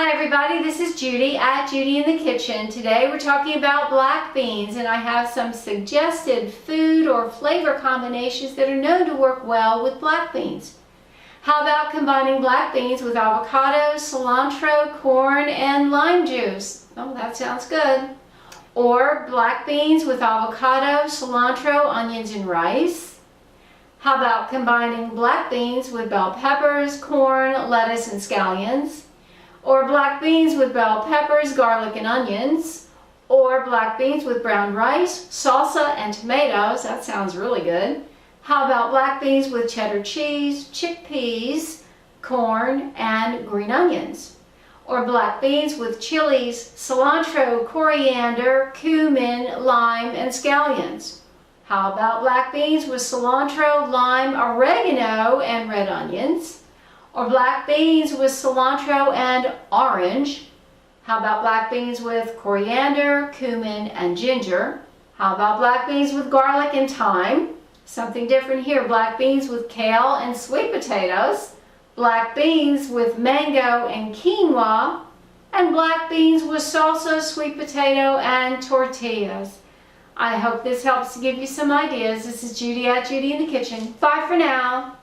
Hi everybody, this is Judy at Judy in the Kitchen. Today we're talking about black beans, and I have some suggested food or flavor combinations that are known to work well with black beans. How about combining black beans with avocado, cilantro, corn, and lime juice? Oh, that sounds good. Or black beans with avocado, cilantro, onions, and rice. How about combining black beans with bell peppers, corn, lettuce, and scallions? Or black beans with bell peppers, garlic, and onions. Or black beans with brown rice, salsa, and tomatoes. That sounds really good. How about black beans with cheddar cheese, chickpeas, corn, and green onions? Or black beans with chilies, cilantro, coriander, cumin, lime, and scallions? How about black beans with cilantro, lime, oregano, and red onions? Or black beans with cilantro and orange? How about black beans with coriander, cumin, and ginger? How about black beans with garlic and thyme? Something different here, black beans with kale and sweet potatoes. Black beans with mango and quinoa. And black beans with salsa, sweet potato, and tortillas. I hope this helps to give you some ideas. This is Judy at Judy in the Kitchen. Bye for now.